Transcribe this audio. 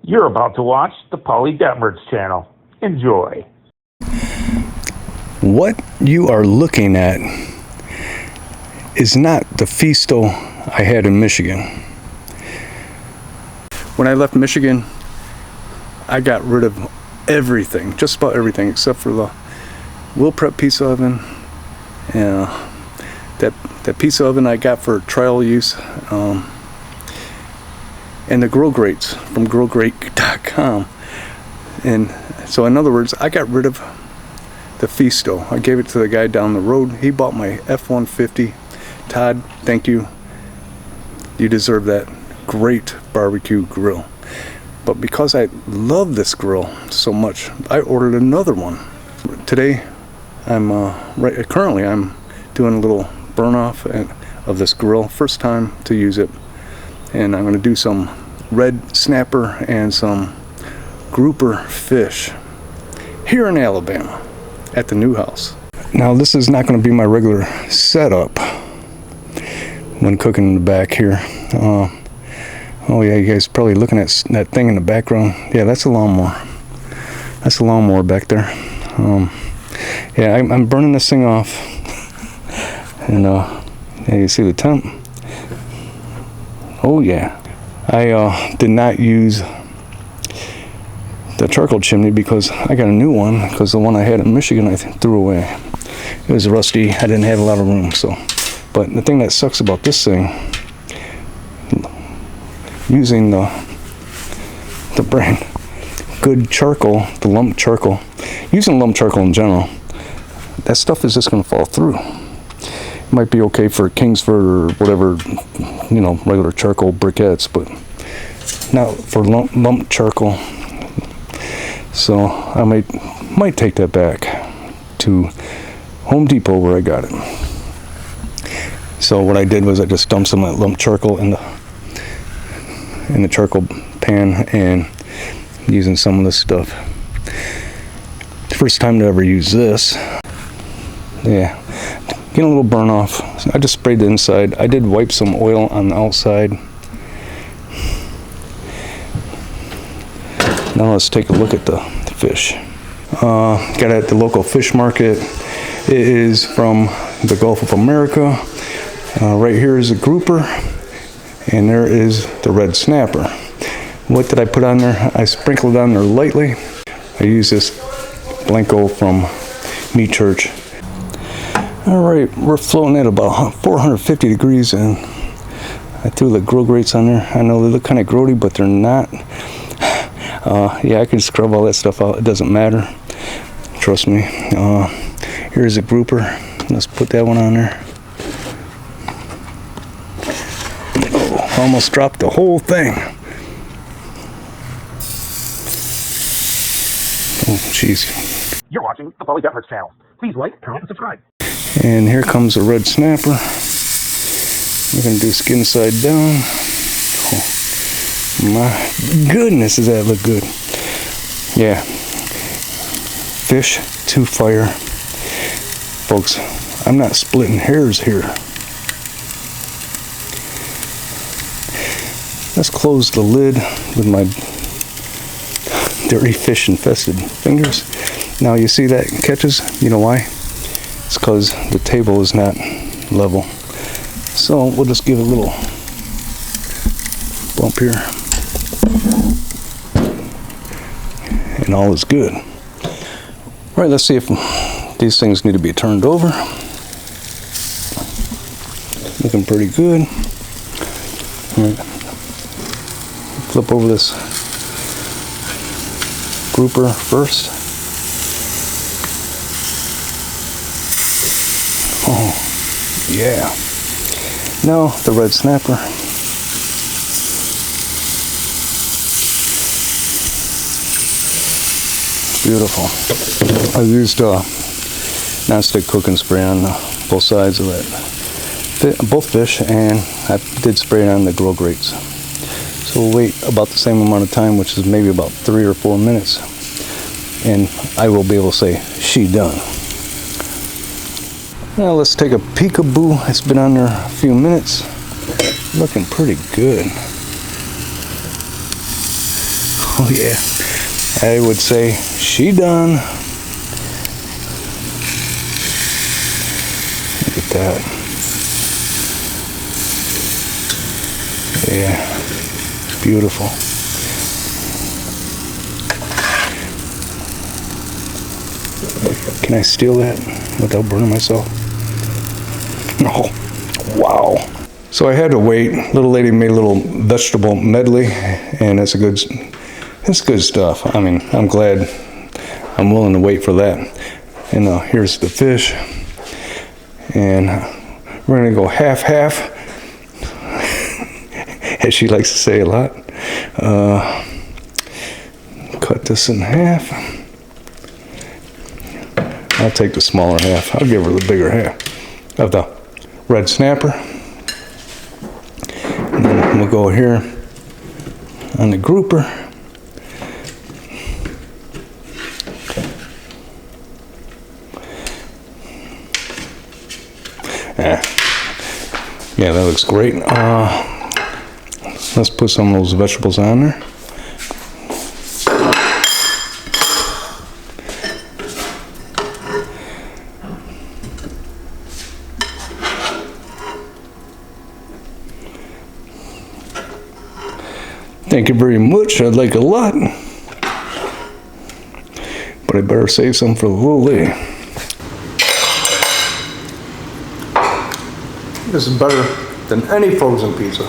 You're about to watch the Polly Detmers channel. Enjoy. What you are looking at is not the FEASTO I had in Michigan. When I left Michigan, I got rid of everything, just about everything, except for the Will Prep pizza oven. That pizza oven I got for trial use, and the grill grates from grillgrate.com. And so in other words, I got rid of the FEASTO. I gave it to the guy down the road. He bought my F-150. Todd, thank you. You deserve that great barbecue grill. But because I love this grill so much, I ordered another one. Today, currently I'm doing a little burn off of this grill. First time to use it. And I'm going to do some red snapper and some grouper fish here in Alabama at the new house. Now this is not going to be my regular setup when cooking in the back here. Oh yeah, you guys are probably looking at that thing in the background. Yeah, that's a lawnmower. That's a lawnmower back there. Yeah, I'm burning this thing off. And yeah, you see the temp. Oh yeah. I did not use the charcoal chimney because I got a new one, because the one I had in Michigan I threw away. It was rusty. I didn't have a lot of room. So, but the thing that sucks about this thing, using the brand good charcoal, the lump charcoal, using lump charcoal in general, that stuff is just going to fall through. It might be okay for Kingsford or whatever, you know, regular charcoal briquettes, but not for lump charcoal. So I might take that back to Home Depot where I got it. So what I did was I just dumped some of that lump charcoal in the charcoal pan and using some of this stuff. First time to ever use this. Yeah, getting a little burn off. I just sprayed the inside. I did wipe some oil on the outside. Now let's take a look at the fish. Got it at the local fish market. It is from the Gulf of America. Right here is a grouper, and there is the red snapper. What did I put on there? I sprinkled it on there lightly. I use this Blanco from Meat Church. All right, we're floating at about 450 degrees, and I threw the grill grates on there. I know they look kind of grody, but they're not. Yeah, I can scrub all that stuff out. It doesn't matter. Trust me. Here's a grouper. Let's put that one on there. Oh, almost dropped the whole thing. Oh, jeez. You're watching the Polly Detmers channel. Please like, comment, and subscribe. And here comes a red snapper. We're going to do skin side down. Oh, my goodness, does that look good. Yeah. Fish to fire. Folks, I'm not splitting hairs here. Let's close the lid with my dirty fish infested fingers. Now you see that catches? You know why? It's because the table is not level. So we'll just give it a little bump here. And all is good. All right, let's see if these things need to be turned over. Looking pretty good. All right. Flip over this grouper first. Oh, yeah. Now the red snapper. Beautiful. I used non-stick cooking spray on both sides of that, both fish, and I did spray it on the grill grates. So we'll wait about the same amount of time, which is maybe about 3 or 4 minutes, and I will be able to say, she done. Now let's take a peekaboo. It's been on there a few minutes. Looking pretty good. Oh yeah, I would say she done. Look at that. Yeah, beautiful. Can I steal that without burning myself? Oh, wow. So I had to wait. Little lady made a little vegetable medley, and it's good stuff. I mean, I'm glad. I'm willing to wait for that. And here's the fish, and we're gonna go half-half, as she likes to say a lot. Cut this in half. I'll take the smaller half. I'll give her the bigger half of the red snapper. And then we'll go here on the grouper. Yeah, that looks great. Let's put some of those vegetables on there. Thank you very much. I'd like a lot, but I better save some for the little lady. This is better than any frozen pizza.